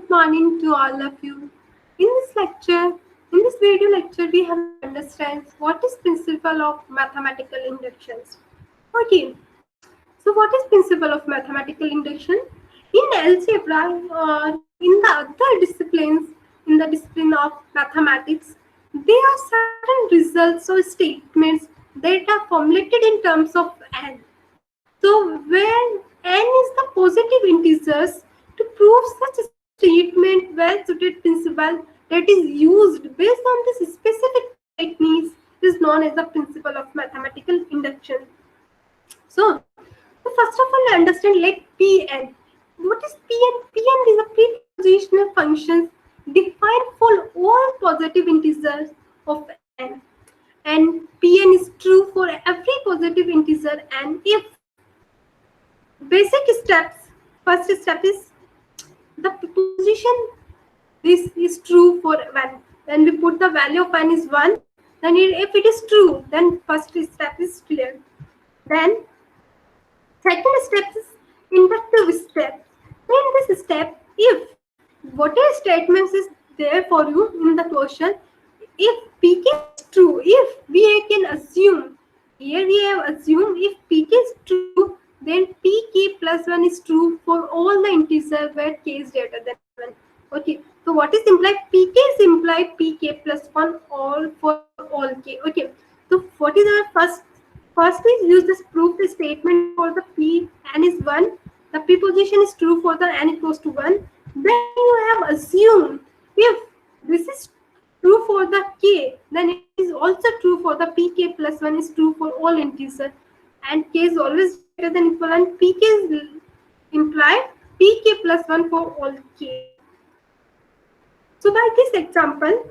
morning to all of you. In this video lecture, we have to understand what is principle of mathematical inductions. Okay, so what is principle of mathematical induction? In algebra or in the other disciplines, in the discipline of mathematics, there are certain results or statements that are formulated in terms of n. So where n is the positive integers, to prove such a statement, well-suited principle that is used based on this specific techniques is known as the principle of mathematical induction. So first of all, understand like Pn. What is Pn? Pn is a prepositional function defined for all positive integers of n, and Pn is true for every positive integer n if basic steps. First step is the position. This is true for when we put the value of n is 1, then if it is true, then first step is clear. Then second step is inductive step. In this step, if whatever statements is there for you in the question, if pk is true, if we can assume, here we have assumed if pk is true, then pk plus 1 is true for all the integers where k is greater than 1. Okay, so what is implied? Pk is implied pk plus 1 all for all k. Okay, so what is our first is use this proof statement for the p n is 1. The preposition is true for the n equals to 1. Then you have assumed if this is true for the k, then it is also true for the pk plus 1 is true for all integers, and k is always greater than equal, and pk is implied pk plus 1 for all k. So by this example,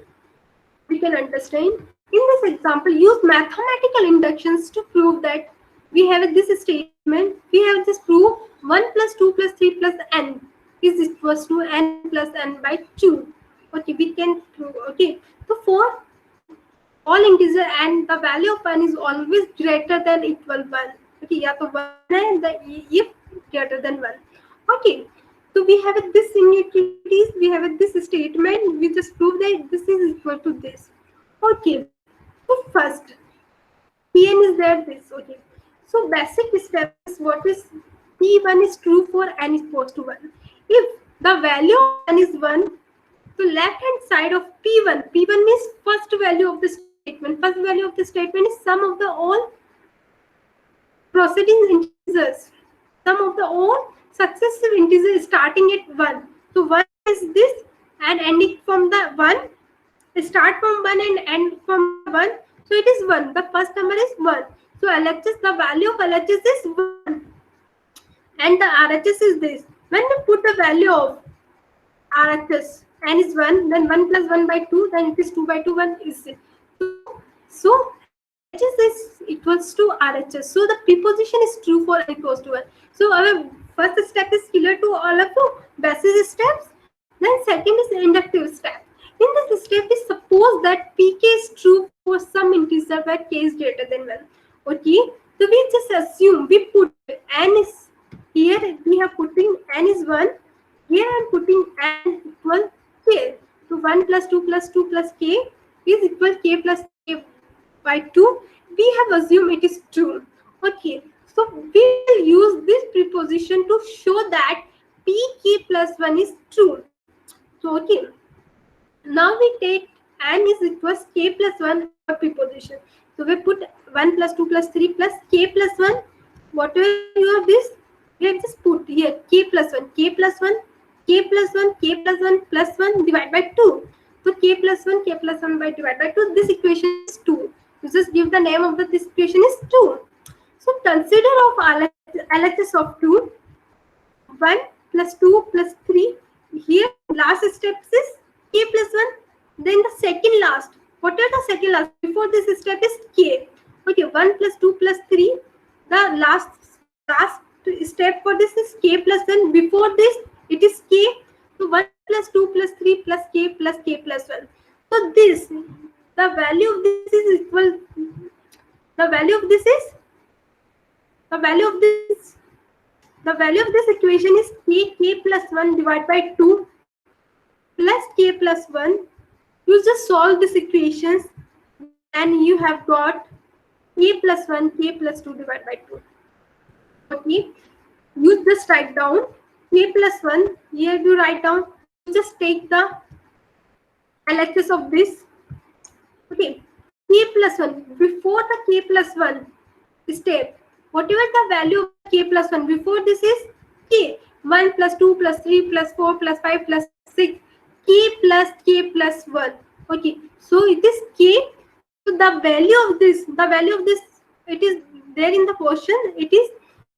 we can understand. In this example, use mathematical inductions to prove that we have this statement. We have this proof 1 plus 2 plus 3 plus n is equals to n plus n by 2. Okay, we can prove. Okay, so for all integer and the value of n is always greater than equal 1. Okay, yeah, so 1 and the if greater than 1. Okay, so we have this inequalities, we have this statement, we just prove that this is equal to this. Okay, so first Pn is there this. Okay, so basic steps, what is P1 is true for n is equals to 1. If the value of n is 1, so left hand side of P1 means first value of the statement. First value of the statement is sum of the all proceeding integers. Sum of the all successive integers starting at 1. So 1 is this and ending from the 1. Start from 1 and end from 1. So it is 1. The first number is 1. So LHS, the value of LHS is 1. And the RHS is this. When we put the value of RHS, n is 1, then 1 plus 1 by 2, then it is 2 by 2, 1 is 6. So LHS is equals to RHS. So the preposition is true for n equals to 1. So our first step is clear to all of you. Basis steps. Then second is inductive step. In this step, we suppose that pk is true for some integer where k is greater than 1. Okay, so we just assume, we put n is here, we are putting n is 1. Here I am putting n equal k. So 1 plus 2 plus 2 plus k is equal k plus k by 2. We have assumed it is true. Okay, so we will use this preposition to show that pk plus 1 is true. So okay, now we take n is equals k plus 1 preposition. So we put 1 plus 2 plus 3 plus k plus 1. Whatever you have this, we have just put here k plus 1, k plus 1, k plus 1, k plus 1 plus 1 divided by 2. So k plus 1 by divided by 2. This equation is 2. So just give the name of this equation is 2. So consider of LHS of 2. 1 plus 2 plus 3. Here last step is k plus 1. Then the second last. What are the second last? Before this step is k. Okay, 1 plus 2 plus 3. The last step for this is k plus 1. Before this, it is k. So 1 plus 2 plus 3 plus k plus k plus 1. So this, the value of this is equal. The value of this is, the value of this equation is k plus 1 divided by 2. plus k plus 1. You just solve these equations and you have got k plus 1, k plus 2 divided by 2. Okay, you just write down k plus 1. Here you write down, you just take the LHS of this. Okay, k plus 1. Before the k plus 1 step, whatever the value of k plus 1, before this is k. 1 plus 2 plus 3 plus 4 plus 5 plus 6. K plus 1. Okay, so it is k. So the value of this, it is there in the question. It is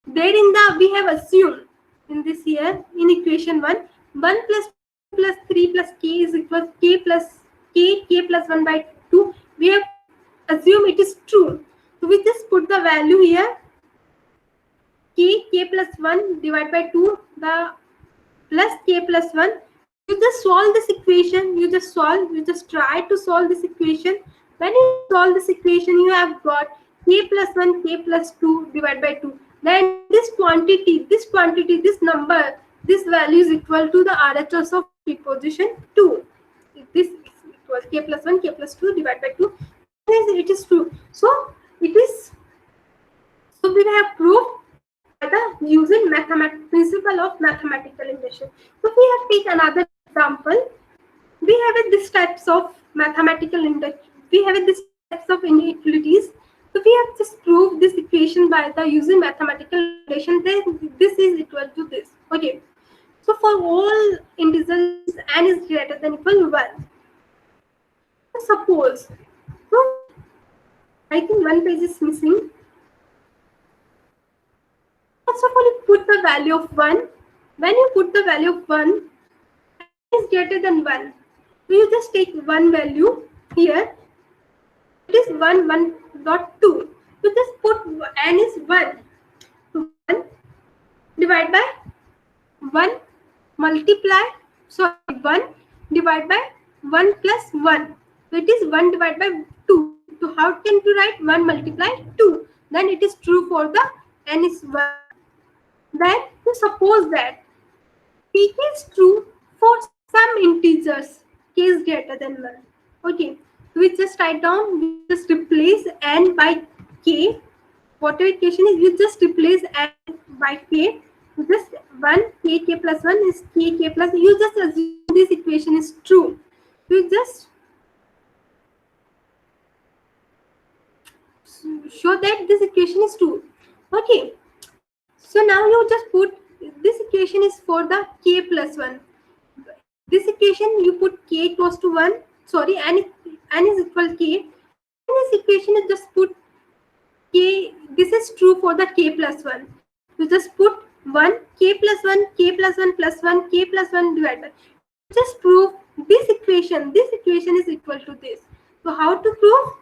there in the, we have assumed in this here in equation 1. 1 plus 2 plus 3 plus k is equal to k plus 1 by 2. We have assumed it is true. So we just put the value here. K plus 1 divided by 2, the plus k plus 1. You just solve this equation. You just try to solve this equation. When you solve this equation, you have got k plus 1, k plus 2 divided by 2. Then this quantity, this number, this value is equal to the RHS of preposition 2. This is equal k plus 1, k plus 2 divided by 2. It is true. So it is. So we have proved by the using principle of mathematical induction. So we have take another example. We have this types of mathematical induction. We have this types of inequalities. So we have just proved this equation by the using mathematical induction. Then this is equal to this. Okay. So for all integers n is greater than equal to 1. Suppose. So I think one page is missing. First of all, you put the value of 1. When you put the value of 1, n is greater than 1. So you just take one value here. It is 1, 1.2. You just put n is 1. So 1 divided by 1 multiply. So 1 divided by 1 plus 1. So it is 1 divided by 2. So how can you write 1 multiply 2? Then it is true for the n is 1. Then you suppose that p is true for some integers, k is greater than 1. Okay, so we just write down, we just replace n by k. Whatever equation is, you just replace n by k. Just 1 k plus 1 is k plus. You just assume this equation is true. You just show that this equation is true. Okay. So now you just put this equation is for the k plus 1. This equation you put k equals to 1. Sorry, n is equal to k. In this equation you just put k. This is true for the k plus 1. You just put 1 k plus 1 k plus 1 plus 1 k plus 1 divided by. Just prove this equation. This equation is equal to this. So how to prove?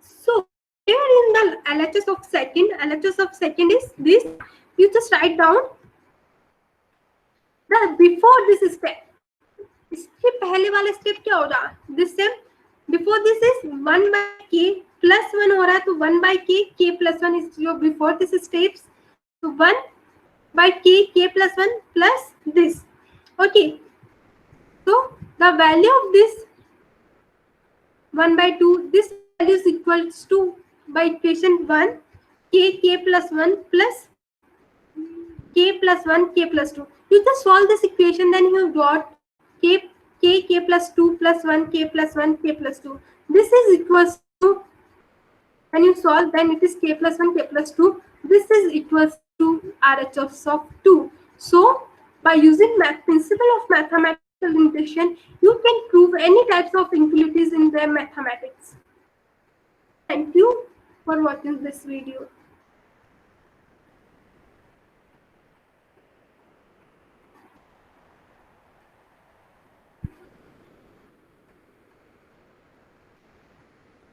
So here in the LHS of second is this. You just write down the before this step. इसके पहले वाला step क्या हो रहा? This step before this is 1 by k plus 1 हो रहा है, तो 1 by k plus 1 is your before this steps. So 1 by k plus 1 plus this. Okay. So the value of this 1 by 2, this value is equals to by equation 1 k plus 1 plus k plus 1 k plus 2. You just solve this equation, then you got k plus 2 plus 1 k plus 1 k plus 2. This is equals to, when you solve, then it is k plus 1 k plus 2. This is equals to RHS of 2. So by using principle of mathematical induction, you can prove any types of inequalities in the mathematics. Thank you for watching this video.